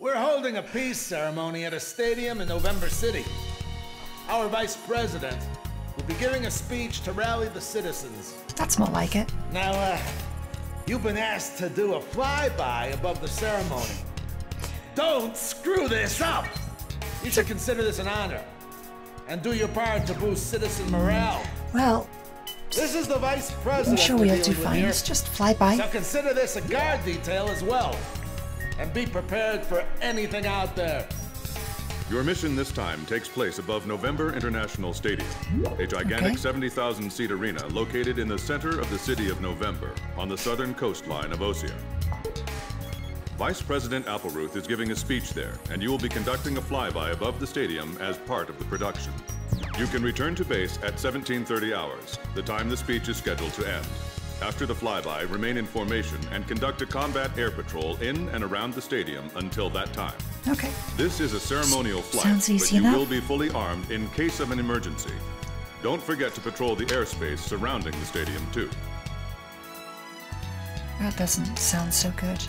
We're holding a peace ceremony at a stadium in November City. Our vice president will be giving a speech to rally the citizens. That's more like it. Now, you've been asked to do a flyby above the ceremony. Don't screw this up! You should consider this an honor and do your part to boost citizen morale. Well, this is the vice president. I'm sure we'll do fine. It's just fly by. So consider this a guard detail as well. And be prepared for anything out there. Your mission this time takes place above November International Stadium, a gigantic 70,000-seat arena located in the center of the city of November on the southern coastline of Osea. Vice President Appleruth is giving a speech there, and you will be conducting a flyby above the stadium as part of the production. You can return to base at 17:30 hours, the time the speech is scheduled to end. After the flyby, remain in formation and conduct a combat air patrol in and around the stadium until that time. Okay. This is a ceremonial flight, Sounds easy but you enough. will be fully armed in case of an emergency. Don't forget to patrol the airspace surrounding the stadium, too. That doesn't sound so good.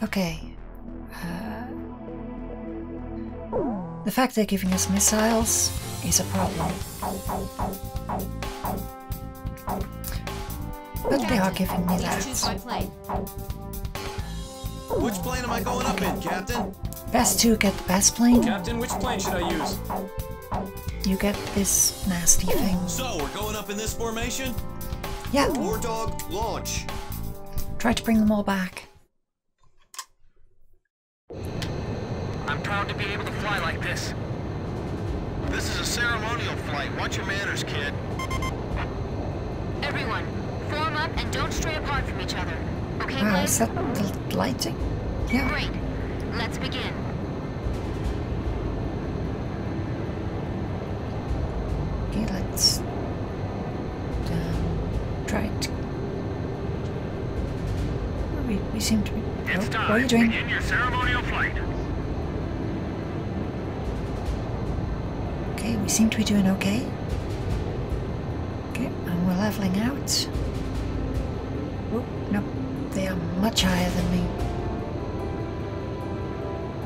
Okay. The fact they're giving us missiles is a problem. But they are giving me that. Which plane am I going up in, Captain? Best to get the best plane. Captain, which plane should I use? You get this nasty thing. So, we're going up in this formation? Yeah. War Dog, launch. Try to bring them all back. I'm proud to be able to fly like this. This is a ceremonial flight. Watch your manners, kid. Everyone, form up and don't stray apart from each other. Okay, Wow, Blaze? is that the lighting? Yeah. Great. Let's begin. Okay, let's try it. We seem to be. Oh, what are you doing? Begin your ceremonial flight. Okay, we seem to be doing okay. Okay, and we're leveling out. Oh, no, they are much higher than me.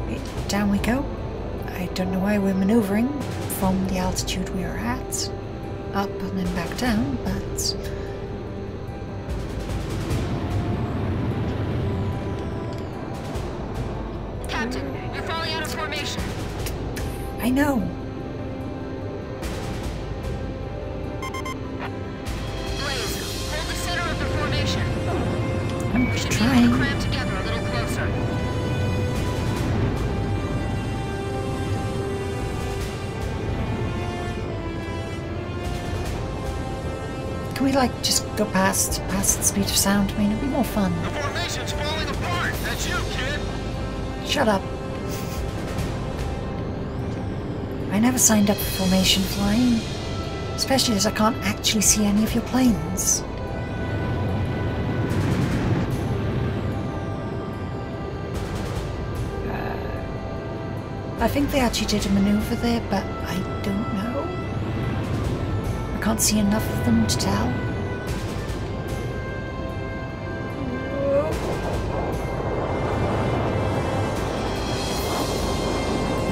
Okay, down we go. I don't know why we're maneuvering from the altitude we are at. Up and then back down, but... Captain, you're falling out of formation. I know. Blaze, hold the center of the formation. I'm We should be able to trying. cram together a little closer. Can we like just go past the speed of sound? I mean, it'd be more fun. The formation's falling apart. That's you, kid. Shut up. I never signed up for formation flying, especially as I can't actually see any of your planes. I think they actually did a maneuver there, but I don't know. I can't see enough of them to tell.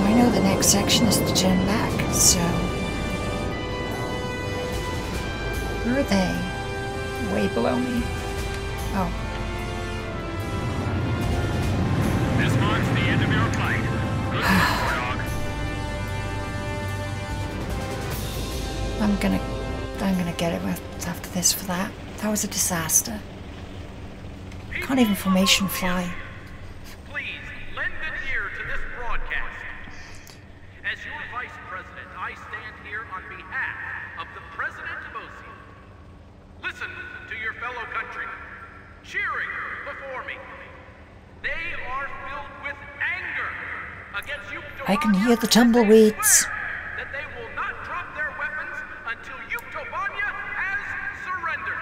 I know the next section is to turn back, so... Where are they? Way below me. Oh. This marks the end of your flight. Good work, dog. I'm gonna get it after this for that. That was a disaster. Can't even formation fly. Please lend an ear to this broadcast. As your vice president, I stand here on behalf of the president of Osea. Listen to your fellow countrymen cheering before me. They are filled with anger against you. I can hear the tumbleweeds. That they will not drop their weapons until Utopania has surrendered.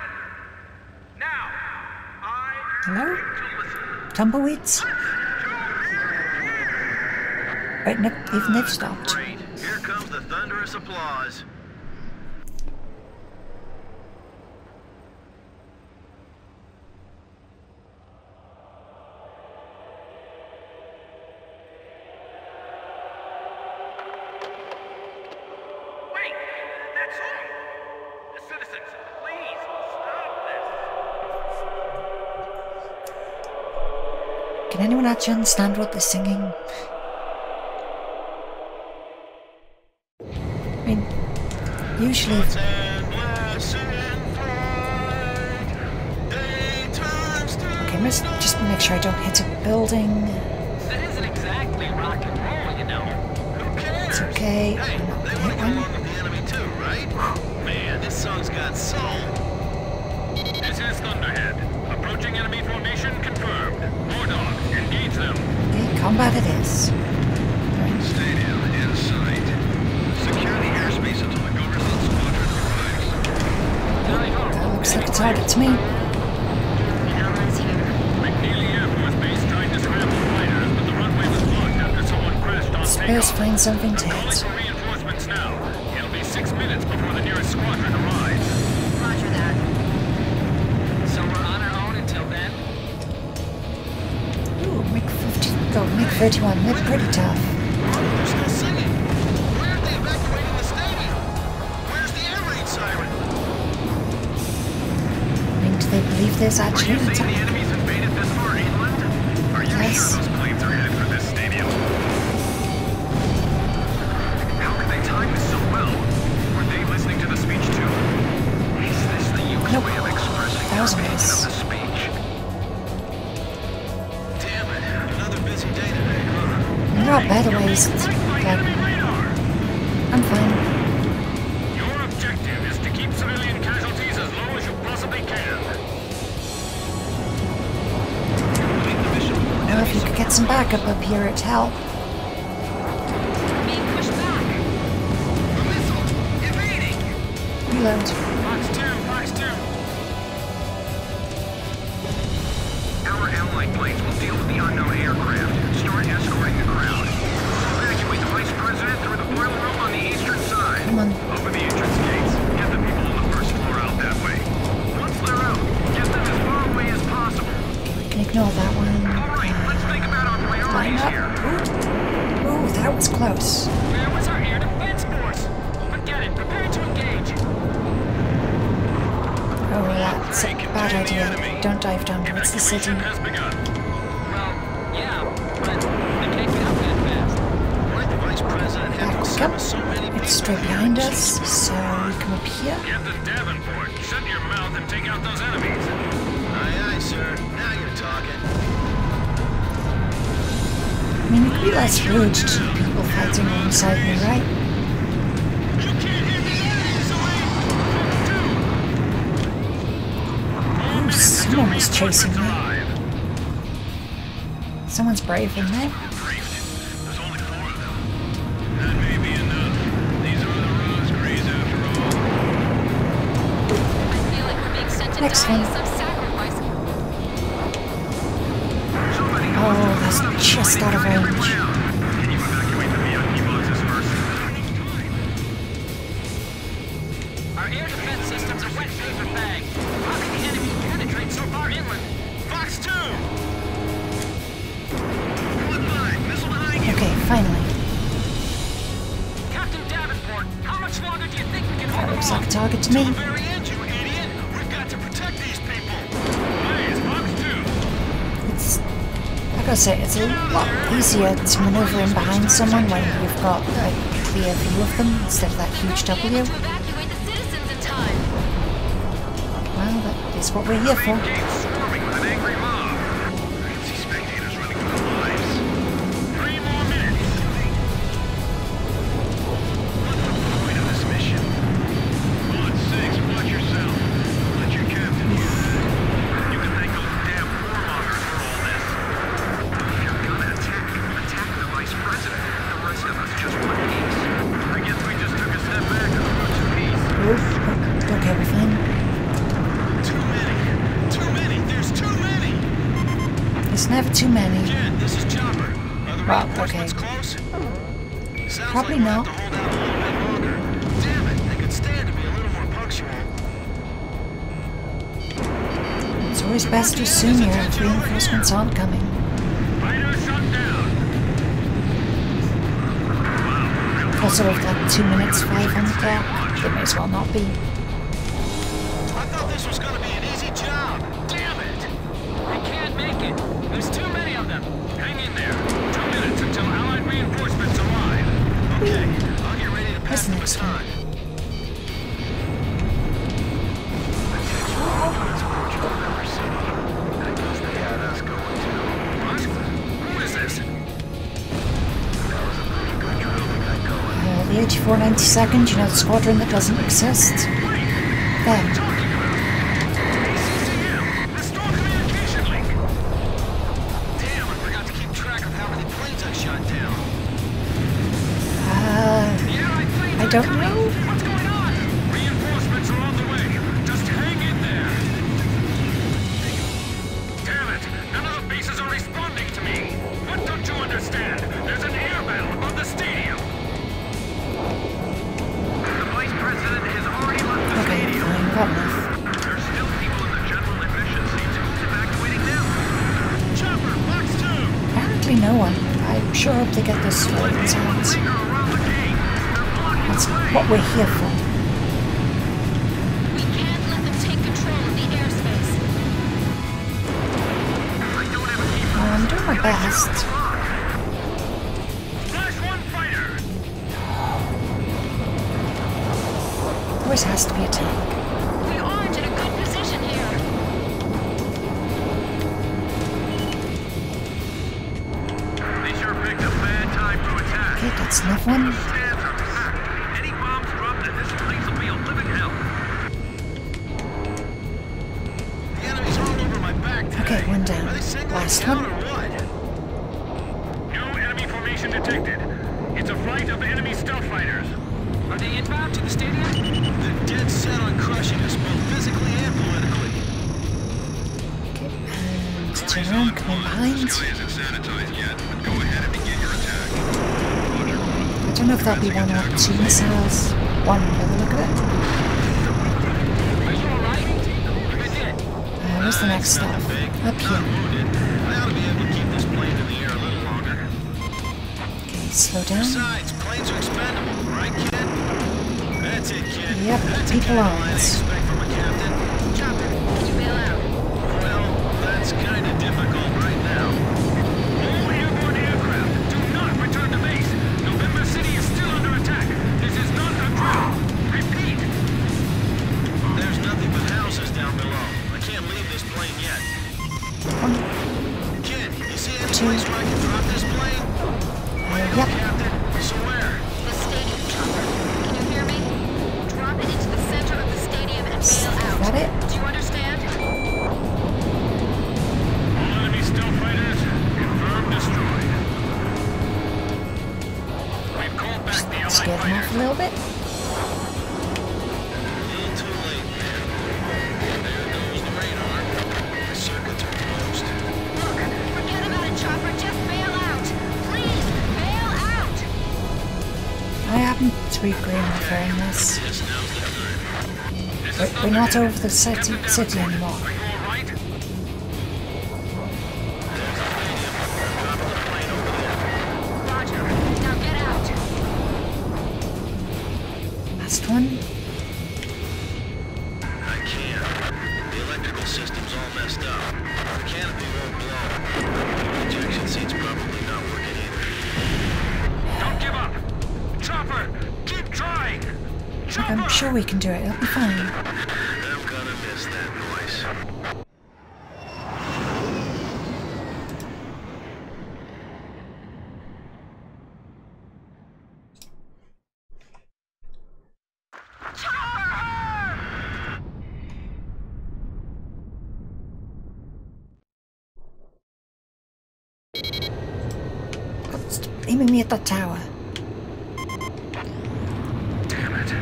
Now, I Hello? beg to listen. Tumbleweeds? Wait, no, even they've stopped. Great. Here comes the thunderous applause. Can anyone actually understand what they're singing? I mean, usually... Okay, let's just make sure I don't hit a building. That isn't exactly rock and roll, you know. Who cares? It's okay. Hey, I'm not they gonna want hit to one. run with the enemy too, right? Man, this song's got soul. This is Thunderhead. Approaching enemy formation confirmed. War Dog, engage them. Okay, combat it is. Right. Stadium in sight. Secure the airspace until the Go-Result squadron arrives. That looks like a target to me. Allies here. McNeely Air Force Base tried to scramble fighters, but the runway was blocked after someone crashed on Suppose takeoff. find something to Calling hit. for reinforcements now. It'll be 6 minutes before the nearest squadron arrives. Roger that. So we're on our own until then? Ooh, MiG-50, go, MiG-31, they're pretty tough. They're still singing. Why aren't they evacuating the stadium? Where's the air raid siren? I mean, do they believe there's Are actually you an saying the attack? enemy's invaded this far inland? Are you Yes. sure those planes are headed for this stadium? How could they time this so well? Were they listening to the speech too? Is this the U.S. Nope. way of expressing That was a their opinion miss. of the speech? Damn it, another busy day today, huh? There are better ways to Right by get... enemy radar! I'm fine. Your objective is to keep civilian casualties as low as you possibly can. Well, if you could get some backup up here, it'd help. Being pushed back. A missile! Evading! Reload. Fox 2, Fox 2. Our allied planes will deal with the unknown aircraft. Start escorting the crowd. Evacuate the vice president through the boiler room on the eastern side. Come on. Open the entrance gates. Get the people on the first floor out that way. Once they're out, get them as far away as possible. We can ignore that one. All right, let's think about our Line priorities up. here. Ooh, that was close. Where was our air defense force? Forget it. Prepare to engage. Oh, that's a bad idea. Don't dive down towards the city. Evacuation has begun. Well, yeah, but they can't get up that fast. Why the vice president have to Back assemble up. so many people It's straight here? behind us, so we come up here. Captain Davenport, shut your mouth and take out those enemies. Aye, aye, sir. Now you're talking. I mean, it could be less rude to people fighting alongside me, right? You can't hit the enemies away! Ooh, someone was chasing me. Someone's brave in there. There's only 4 of them. That may be enough. These are the Rosegreys after all. I feel like we're being sent to Next die one. as some sacrifice. Oh, that's just out of range. Can you evacuate the VIP boxes first? Our air defense systems are wet paper bags. How can the enemy penetrate so far inland? Fox 2! Missile behind you! Okay, finally. Captain Davenport, how much longer do you think we can hold That them looks off? like a target to me. To the very end, you idiot! We've got to protect these people! Please, Fox 2! It's, like I say, it's a lot easier to maneuver in behind someone when you've got a clear view of them instead of that huge To W. evacuate the citizens in time. Well, that is what we're here for. Main gate swarming with an angry mob. I can see spectators running for their lives. 3 more minutes. What's the point of this mission? Bullet 6, watch yourself. Let your captain use it. You can thank those damn warmongers for all this. If you're gonna attack the vice president. The rest of us just want peace. I guess we just took a step back on the road to peace. Oof. Okay, we're fine. Too many! Too many! There's too many! There's never too many. Jen, this is Chopper. Are the Well, reinforcements okay. close? Sounds Probably like we'll not. have to hold out a little bit longer. Damn it, they could stand to be a little more punctual. It's always best to assume your reinforcements aren't coming. Fighter shut down. Also, with like 2 minutes 5 on the clock, it may as well not be. I thought this was gonna be an easy job. Damn it! We can't make it. There's too many of them. Hang in there. 2 minutes until Allied reinforcements arrive. Okay, I'll get ready to pass the baton. The 8492nd, you know, the squadron that doesn't exist. Them. I don't know. What's going on? Reinforcements are on the way. Just hang in there. Damn it! None of the bases are responding to me. What don't you understand? There's an air battle above the stadium. The vice president has already left the stadium. Fine, got enough. There's still people in the general admission seats. Who's evacuating them? Chopper, box 2. Apparently no one. I'm sure hope they get this right in sounds. That's what we're here for. We can't let them take control of the airspace. I'm doing my best. Flash 1 fighter. Always has to be a tank. We aren't in a good position here. They sure picked a bad time to attack. Okay, that's enough one. Any bombs dropped in this place will be a living hell. The enemy's all over my back today. Okay, one down. Are they singling Last me out one. or what? New enemy formation detected. It's a flight of enemy stealth fighters. Are they inbound to the stadium? They're dead set on crushing us, both physically and politically. Okay, and turn around, come in behind. The sky isn't sanitized yet, but go ahead and begin your attack. Roger. I don't know if that'll be one or two missiles. One by the look of it. Are you alright? I did. Where's the next stop? Up Not here. wounded. I ought to be able to keep this plane in the air a little longer. Okay, slow down. Besides, planes are expendable, right, kid? That's it, kid. Yep, That's people a aren't. I expect from a captain. Chopper. Did you bail out? Well, that's kind of difficult right now. All airborne aircraft, do not return to base. November City is still under attack. This is not a drill. Repeat. There's nothing but houses down below. I can't leave this plane yet. Kid, you see any place where I can drop this plane? Yep. Captain, so where? The stadium, Chopper. Can you hear me? Drop it into the center of the stadium and bail out. Got it? Do you understand? All enemy stealth fighters, confirmed destroyed. We've called back the Allied Scared them off a fighters. little bit. A little too late, man. There goes the radar. The circuits are closed. Look, forget about it, Chopper. Just bail out. Please, bail out. I happen to be agreeing with her in this. Yes, now's the time. We're not over the city anymore. Are you alright? Roger. Now get out. Last one. I can't. The electrical system's all messed up. The canopy won't blow. The ejection seat's probably not working either. Don't give up. Chopper, keep trying. Chopper. I'm sure we can do it. It'll be fine. I'm gonna miss that noise. What's aiming me at that tower? Damn it.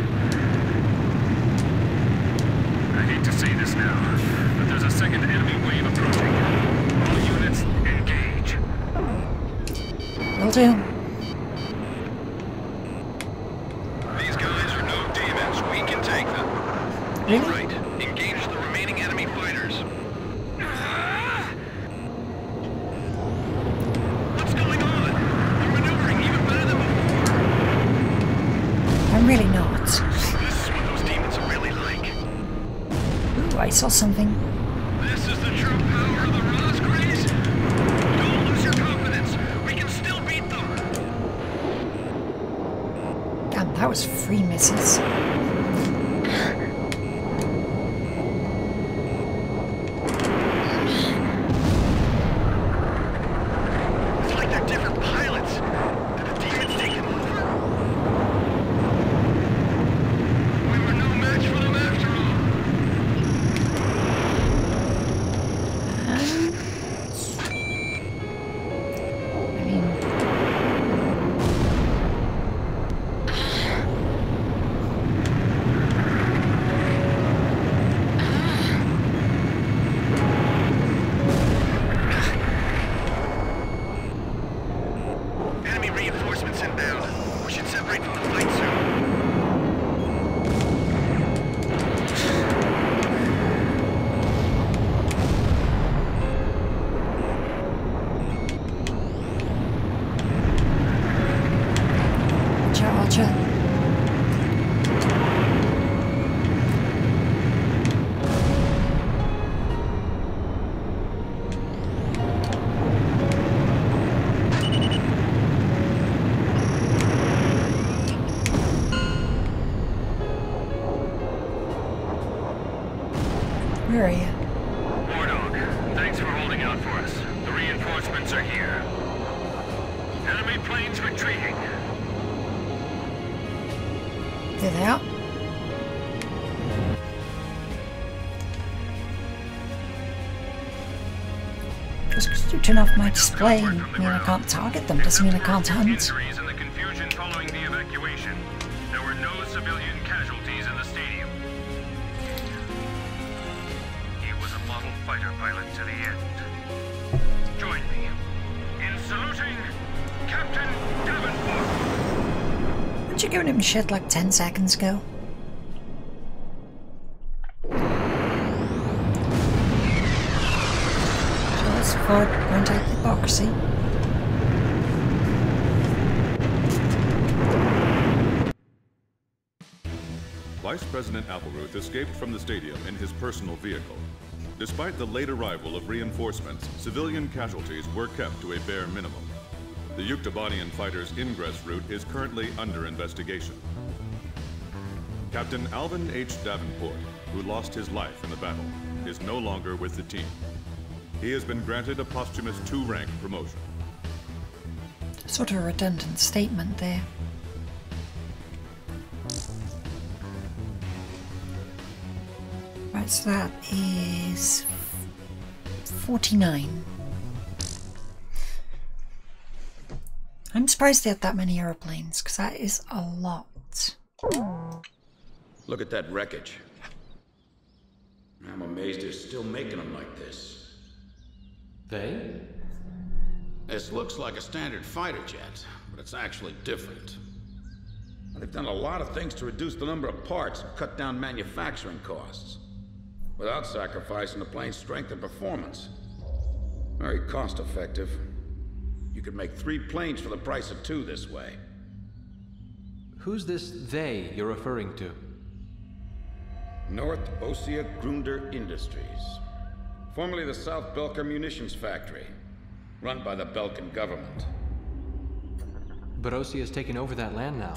I hate to say this now, but there's a second enemy wave approaching. All units, engage. Will do. These guys are no demons. We can take them. Really? Right. Engage the remaining enemy fighters. What's going on? They're maneuvering even better than before. I'm really not. This is what those demons are really like. Ooh, I saw something. This is the true power of the Rosgraves. That was 3 misses. It's like they're different pilots. Did the demons take them over? We were no match for them after all. I mean... Enemy reinforcements inbound. We should separate from the fight soon. Charger. Where are you? Wardog, thanks for holding out for us. The reinforcements are here. Enemy planes retreating. There they are. Just because you turn off my display mean I can't target them doesn't mean I can't hunt. Injuries and the confusion following the evacuation. There were no civilian casualties in the stadium. He was a model fighter pilot to the end. Join me in saluting Captain Davenport. Weren't you giving him shit like 10 seconds ago? So let's forward contact hypocrisy. Vice President Appleruth escaped from the stadium in his personal vehicle. Despite the late arrival of reinforcements, civilian casualties were kept to a bare minimum. The Yuktobanian fighters' ingress route is currently under investigation. Captain Alvin H. Davenport, who lost his life in the battle, is no longer with the team. He has been granted a posthumous 2-rank promotion. Sort of a redundant statement there. Right, so that is 49. I'm surprised they had that many aeroplanes, because that is a lot. Look at that wreckage. I'm amazed they're still making them like this. They? This looks like a standard fighter jet, but it's actually different. They've done a lot of things to reduce the number of parts and cut down manufacturing costs, without sacrificing the plane's strength and performance. Very cost-effective. You could make 3 planes for the price of 2 this way. Who's this they you're referring to? North Ossia Grunder Industries. Formerly the South Belkan Munitions Factory, run by the Belkan government. But Ossia has taken over that land now.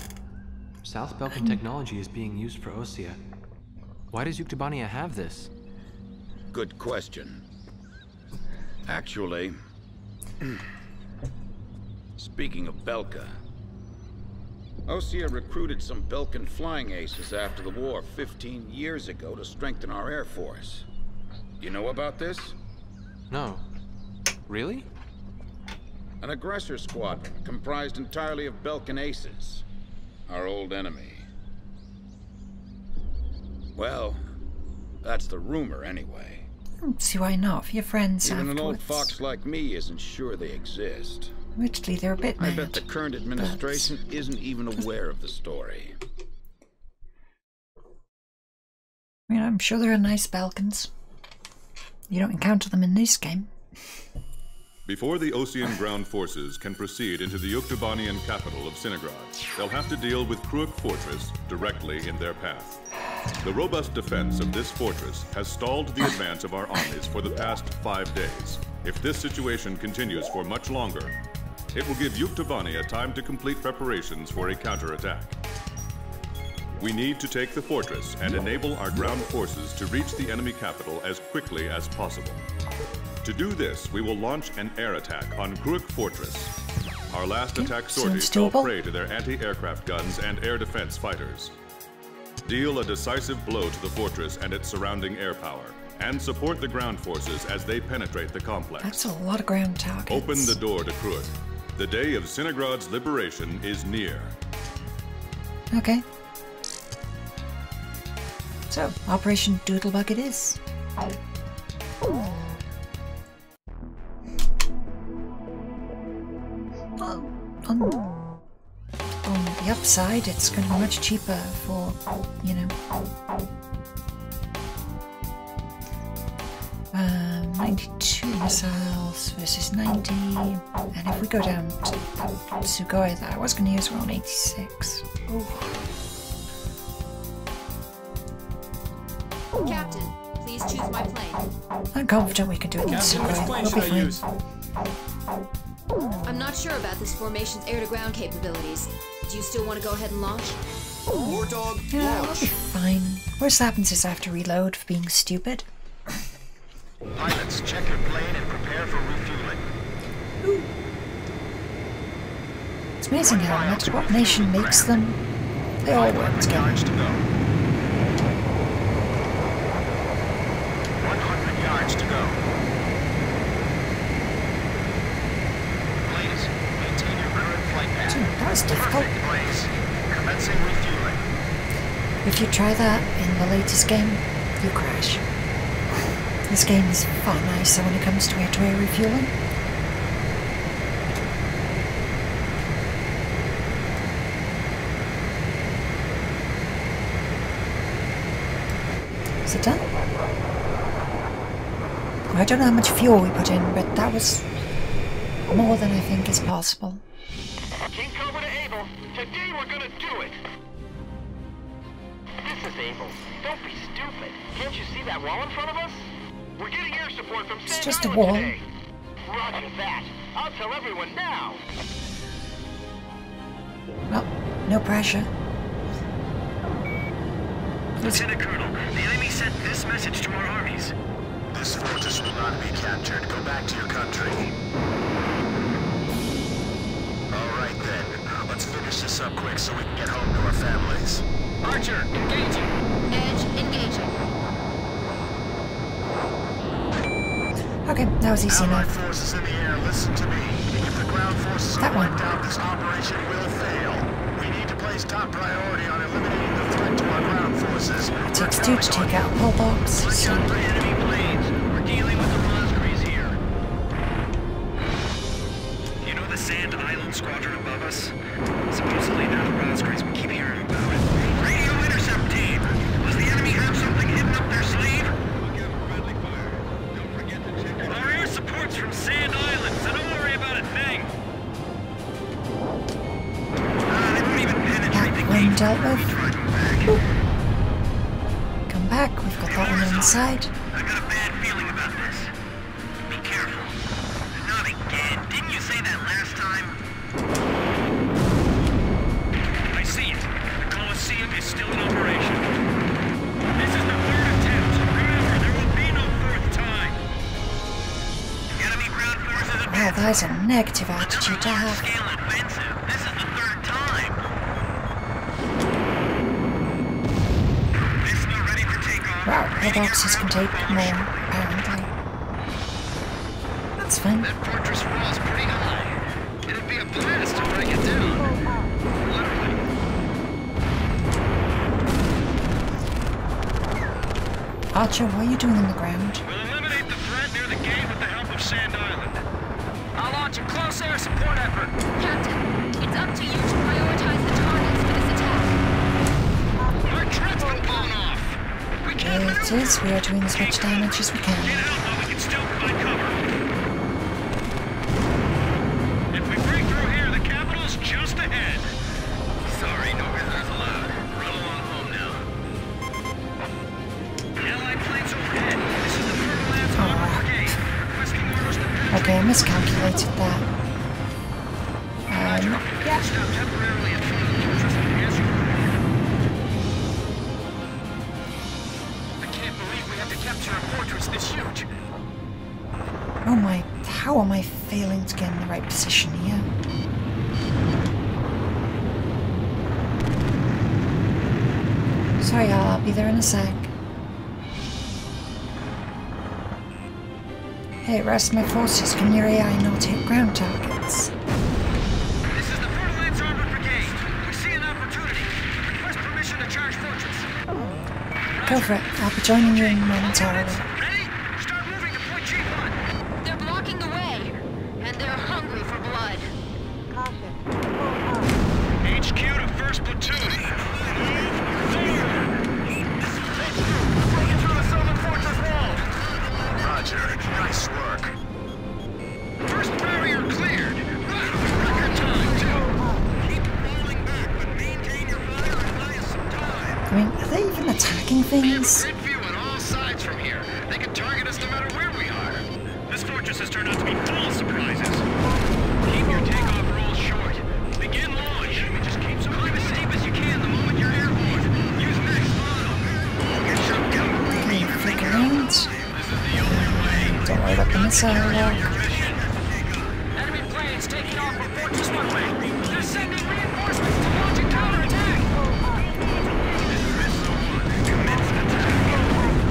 South Belkan technology is being used for Ossia. Why does Yuktobania have this? Good question. Actually, speaking of Belka, Ossia recruited some Belkan flying aces after the war 15 years ago to strengthen our air force. You know about this? No. Really? An aggressor squadron comprised entirely of Belkan aces, our old enemy. Well, that's the rumor anyway. I don't see why not, for your friends Even afterwards. an old fox like me isn't sure they exist. Admittedly, they're a bit mad. I bet the current administration isn't even aware of the story. I mean, I'm sure there are nice Belkans. You don't encounter them in this game. Before the Ossian ground forces can proceed into the Yuktobanian capital of Sinigrad, they'll have to deal with Kruik Fortress directly in their path. The robust defense of this fortress has stalled the advance of our armies for the past 5 days. If this situation continues for much longer, it will give Yuktobania time to complete preparations for a counterattack. We need to take the fortress and enable our ground forces to reach the enemy capital as quickly as possible. To do this, we will launch an air attack on Crook Fortress. Our last attack sorties fell prey to their anti-aircraft guns and air defense fighters. Deal a decisive blow to the fortress and its surrounding air power, and support the ground forces as they penetrate the complex. That's a lot of ground targets. Open the door to Crook. The day of Sinigrad's liberation is near. Okay. So, Operation Doodlebug it is. On the upside, it's going to be much cheaper for, you know, 92 missiles versus 90, and if we go down to Sugoi that I was going to use around 86. Ooh. Captain, please choose my plane. I'm confident we can do it in Sugoi. We'll be fine. I'm not sure about this formation's air-to-ground capabilities. Do you still want to go ahead and launch? War dog, yeah, we'll be fine. Worst happens is I have to reload for being stupid. Pilots, check your plane and prepare for refueling. It's amazing how no matter what nation makes them, they all work together. 100 yards to go. Please, maintain your current flight path. That was difficult. Commencing refueling. If you try that in the latest game, you crash. This game is far nicer when it comes to air-to-air refueling. Is it done? I don't know how much fuel we put in, but that was more than I think is possible. King Cobra to Able. Today we're gonna do it. This is Able. Don't be stupid. Can't you see that wall in front of us? We're getting air support from It's just a wall. today. Roger that. I'll tell everyone now. Well, no pressure. Lieutenant Colonel, the enemy sent this message to our armies. This fortress will not be captured. Go back to your country. All right then. Let's finish this up quick so we can get home to our families. Archer, engaging. Edge, engaging. Okay, that was easy Allied enough. forces in the air, listen to me. If the ground forces are wiped out, this operation will fail. We need to place top priority on eliminating the threat to our ground forces. It takes two to take out a pillbox. Watch out for enemy planes. We're dealing with the Rosgrees here. You know the Sand Island squadron above us? Supposedly they're the Rosgrees. We keep hearing about it. Radio intercept team. Does the enemy have something hidden up their sleeve? Our air support's from Sand Island, so don't worry about a thing. They won't even penetrate the One gate. dealt with. Try to go back. Come back, we've got that one inside. I got a bad feeling about this. Be careful. Not again. Didn't you say that last time? I see it. The Colosseum is still in operation. This is the third attempt. Remember, there will be no fourth time. Enemy ground forces Wow, that is a negative attitude to have. scale offensive. This is the third time. This not ready for takeoff. Wow, pillboxes can take more, apparently. That's fine. That fortress wall's pretty high. It'd be a blast to break it down. Literally. Archer, what are you doing on the ground? We'll eliminate the threat near the gate with the help of Sand Island. I'll launch a close air support effort. Captain, it's up to you to prioritize the targets for this attack. Our turret's been blown off. We can't It is, we are doing as much damage as we Get can. out while we can still provide cover. If we break through here, the capital's just ahead. Sorry, no visitors allowed. Run along home now. Allied planes overhead. This is the Fertile Lands Armor Brigade. Requesting orders to penetrate. Okay, I miscalculated that. Stop temporarily in front of the fortress and answer. fortress this huge. Oh my, how am I failing to get in the right position here? Sorry, I'll be there in a sec. Hey, rest my forces, can your AI not hit ground targets? This is the Fertilance Armored Brigade. We see an opportunity. Request permission to charge fortress. Go for it, I'll be joining you momentarily. Ready? Start moving to point G1. They're blocking the way, and they're hungry for blood. HQ to first platoon. Roger. Nice work. First barrier cleared. Record time, too. Keep falling back, but maintain your fire and buy us some time. I mean, are they even attacking We have a things? grid view on all sides from here. They can target us no matter where we are. This fortress has turned out to be full of surprises. Keep your takeoff rolls short. Begin launch. Just keep climb as steep as you can the moment you're airborne. Use max throttle. Get some cover. Okay, figurines. This is the only way. Don't worry about the missile lock. Enemy planes taking off from Fortress Runway. They're sending reinforcements to launch a counterattack.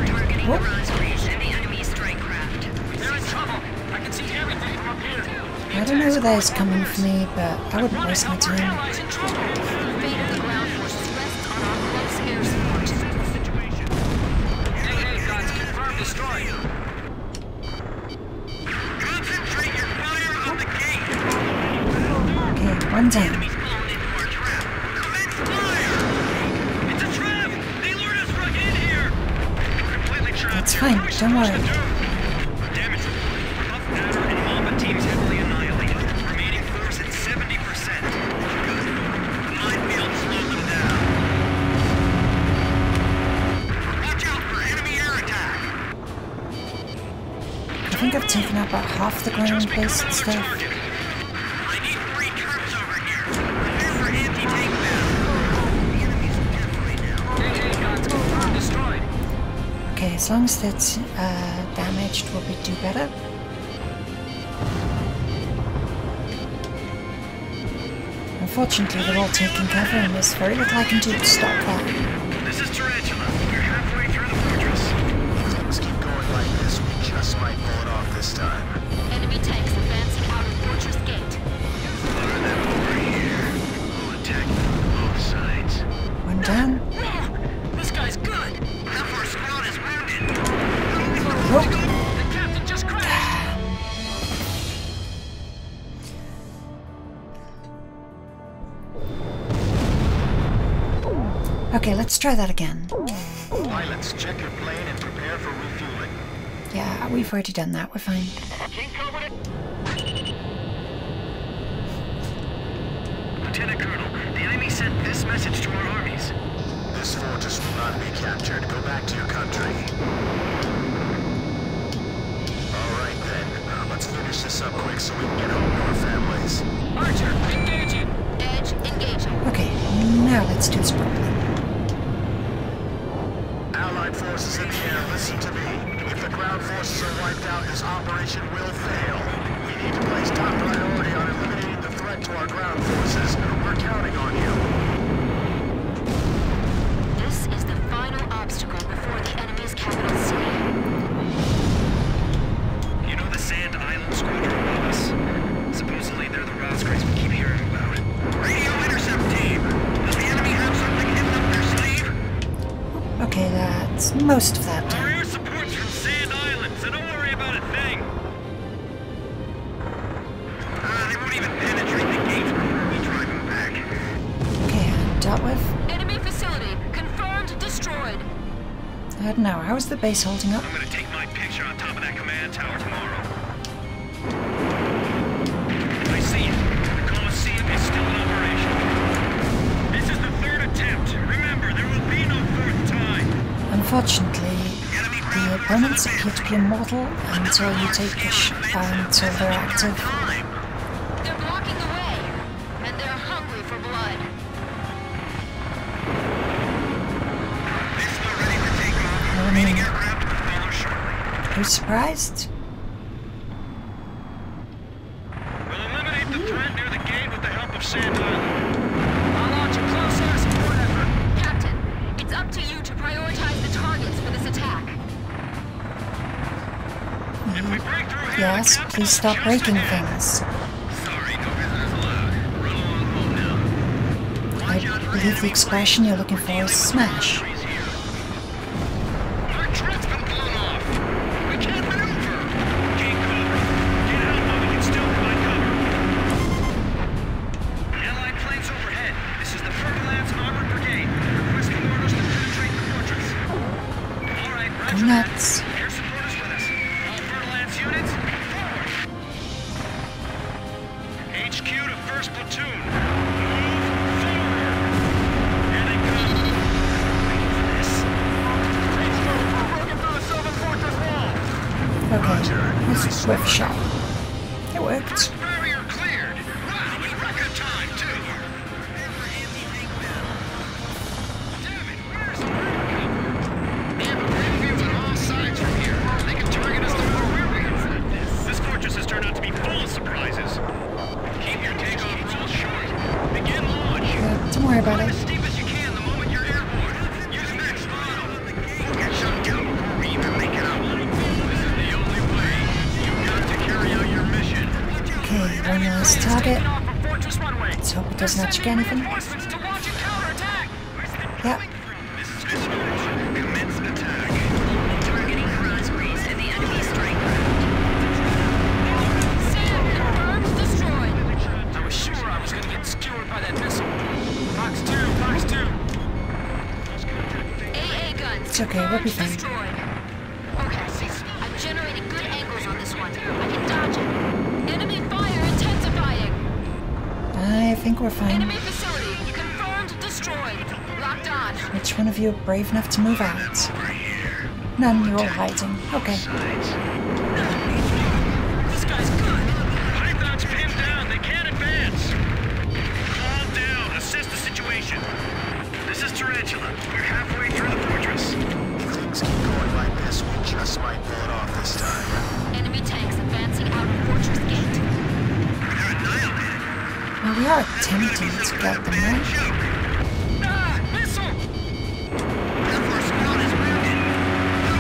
Targeting the Rosbridge and the enemy strike craft. They're in trouble. I can see everything from up here. I don't know who that is coming for me, but I wouldn't waste my time. Allies in trouble. Fate of the ground forces rests on our close air support. Hey, guys, confirm destroyed. Concentrate your fire on the gate. Okay, one down. Enemies blown into our trap. Commence fire! It's a trap! They lured us right in here! We're completely trapped. That's here. fine, What are we don't supposed worry. to do? Damage report. Puff Adder and Mamba teams heavily annihilated. Remaining force at 70%. Good. The minefield slowed them down. Watch out for enemy air attack! I think I've taken out about half the ground-based stuff. I need 3 troops over here. Prepare for anti-tank battle. The enemy's definitely down. Hey, guns confirmed destroyed. Okay, as long as that's damaged, will we do better? Unfortunately, they're all taking cover, and there's very little I can do to stop that. This is Tarantula. You're halfway through the fortress. Things keep going like this, we just might pull it off this time. Enemy tanks advancing out of Fortress Gate. Lure them over here. We'll attack from both sides. One down. This guy's good. Half our squad is wounded. Oh. The captain just crashed. Okay, let's try that again. Pilots, check your plane and prepare for refueling. Yeah, we've already done that, we're fine. Lieutenant Colonel, the enemy sent this message to our armies. This fortress will not be captured. Go back to your country. Alright then, let's finish this up quick so we can get home to our families. Archer, engaging. Edge engaging. Okay, now let's do this properly. Allied forces in the air, listen to me. If the ground forces are wiped out, this operation will fail. We need to place top priority on eliminating the threat to our ground forces. We're counting on you. This is the final obstacle before the enemy's capital city. You know the Sand Island squadron above us? Supposedly they're the Rosgraves we keep hearing about. Radio intercept team! Does the enemy have something hidden up their sleeve? Okay, that's most of that. Our air support's from Sand Island, so don't worry about a thing. They won't even penetrate the gates before we drive them back. Okay, dealt with. Enemy facility confirmed destroyed. I don't know, how is the base holding up? I'm gonna take my picture on top of that command tower tomorrow. I see it. The Coliseum is still in operation. This is the 3rd attempt. Remember, there will be no 4th time. Unfortunately, the opponents appear to be immortal until you take until they're active. They're blocking the way, and they're hungry for blood. This is ready to take off. Remaining Aircraft will follow shortly. too surprised. We'll eliminate the threat near the gate with the help of Sand Island. I'll launch a close air support effort. Captain, it's up to you to prioritize the targets for this attack. If we break through here, Yes, the captain please stop will breaking just things. Sorry, no visitors allowed. Run along home now. I believe the expression you're looking for is smash. Our truck's been blown off. We can't maneuver. King Cobra, get out while we can still provide cover. Allied planes overhead. This is the Fertilance Armored Brigade. Requesting orders to penetrate the fortress. All right, Go roger that. nuts. Air support is with us. All Fertilance units, forward. HQ to 1st Platoon. Move forward. Here they come. Waiting for this. HQ, we're broken through the Sylvan Fortress wall. Okay, this is worth a shot. It worked. Barrier cleared. Wow, in record time, too. Damn it, where's the cover? They have a great view on all sides from here. They can target us no matter where we are. This fortress has turned out to be full of surprises. Keep your takeoff rolls short. Begin launch. Don't worry about Climb it. as steep as you can the moment you're airborne. Use next throttle. We'll get shut down before we even make it up. This is the only way. You've got to carry out your mission. Okay, one last target. Taking off from Fortress Runway. Let's hope it doesn't actually get anything. Reinforcements to launch a counterattack. Yep. This is commence attack. Targeting Raspberries and the enemy strike craft. Sam, confirmed destroyed. I was sure I was going to get skewered by that missile. Box 2, Box 2. AA guns. It's okay, we'll be fine. destroyed. Okay, I've generated good angles on this one. I can dodge it. Enemy fire intensifying. I think we're fine. Enemy facility confirmed destroyed. Locked on. Which one of you are brave enough to move out? None, you're all hiding. Okay. This guy's good. Python's pinned down. They can't advance. Calm down. Assess the situation. This is Tarantula. We're halfway through the fortress. If things keep going like this, we just might pull it off this time. Enemy tanks advancing out of Fortress Gate. They're annihilated. Well, we are attempting to get them, right? Ah! Missile! Air Force One is wounded.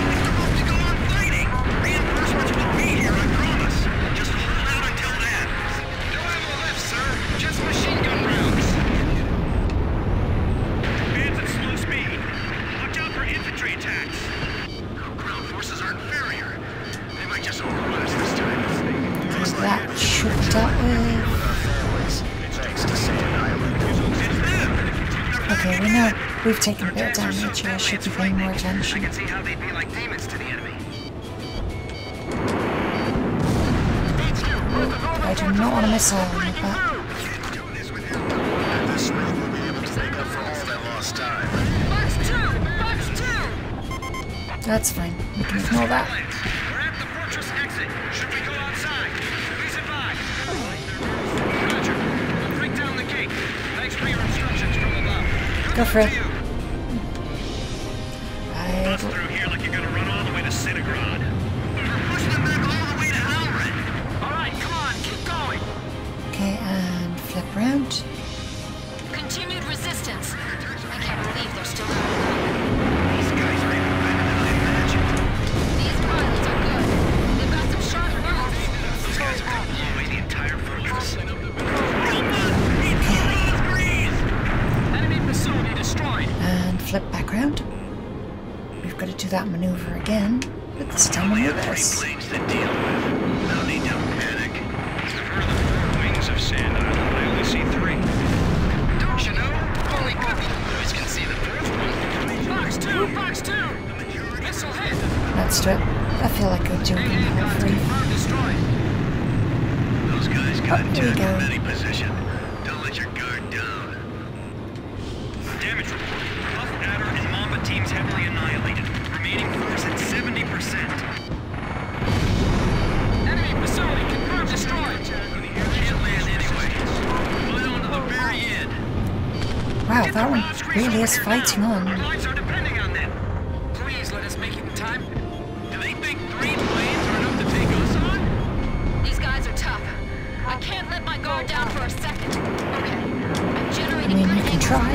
We're supposed to go on fighting. Reinforcements will be here, I promise. Just hold out until then. No ammo left, sir. Just machine gun rounds. Advance at slow speed. Watch out for infantry attacks. Ground forces are inferior. They might just overrun us this time. Is that should dealt with? Thanks to Sand Island. Okay, we know we've taken a bit of damage. I should be paying more attention. I can see how they'd be like demons to the enemy. I do not want to miss out on that. At this rate, we'll be able to make up for all that lost time. Box 2! Box 2! That's fine. We can ignore that. We're at the fortress exit. Should we go outside? Please advise. Roger. We'll break down the gate. Thanks for your instructions from above. Go for it. Bust I through here like you're gonna run all the way to Citigrad. We're pushing them back all the way to Halred. All right, come on, keep going. okay, and flip around. Continued resistance. I can't believe they're still going. These guys are even better than I imagined. These pilots are good. They've got some sharp moves. Those guys are gonna blow away the entire fortress. Enemy facility destroyed. And flip back around. We've got to do that maneuver again, but this time in reverse. Planes to deal with. No need to panic. For the 4 wings of Sand Island, I only see 3. Don't you know? Only good boys can see the 4th one. Box 2! Box 2! Missile hit! Let's do it. I feel like we're doing all three. Confirmed destroyed. Those guys got Here we go. any position. Don't let your guard down. Damage report. Puff, Adder, and Mamba teams heavily annihilated. Remaining force at 70%. Enemy facility confirmed destroyed. Can't land anyway. Hold on to the very end. Wow, that one really is fighting on. Our lives are depending on them. Please let us make it in time. Do they think 3 try.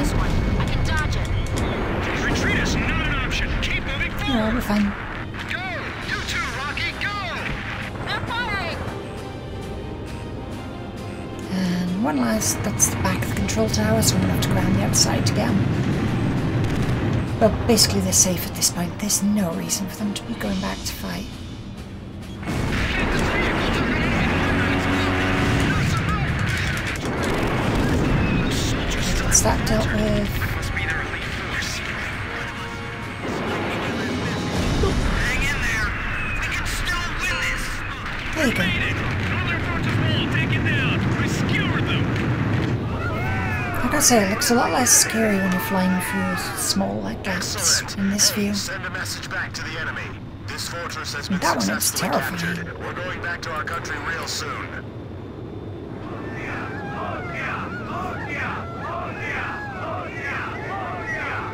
I can dodge it. Retreat is not an option. Keep moving No, forward. we're fine. Go! You too, Rocky, go! They're firing. And one last, that's the back of the control tower, so I'm going to have to go around the outside to get them. But basically they're safe at this point. There's no reason for them to be going back to fight. What's that dealt with? Must be their elite force. Hang in there. We can still win this. There you go. Another fortress wall taken down. We skewered them. I gotta say, it looks a lot less scary when you're flying through small like gaps Excellent. in this view. Send a message back to the enemy. This fortress has been That one looks successfully terrifying. captured. We're going back to our country real soon.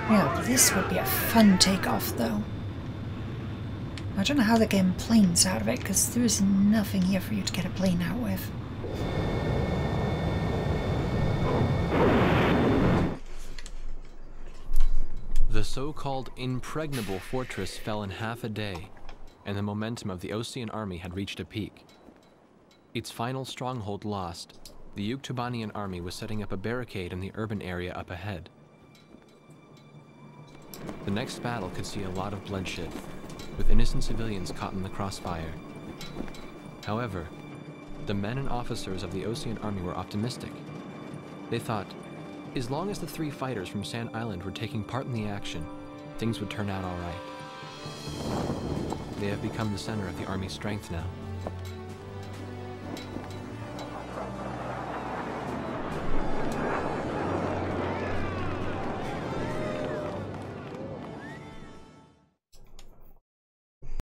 Yeah, this would be a fun takeoff though. I don't know how they're getting planes out of it, because there is nothing here for you to get a plane out with. The so-called impregnable fortress fell in half a day, and the momentum of the Osean army had reached a peak. Its final stronghold lost, the Yuktubanian army was setting up a barricade in the urban area up ahead. The next battle could see a lot of bloodshed, with innocent civilians caught in the crossfire. However, the men and officers of the Osean army were optimistic. They thought, as long as the 3 fighters from Sand Island were taking part in the action, things would turn out all right. They have become the center of the army's strength now.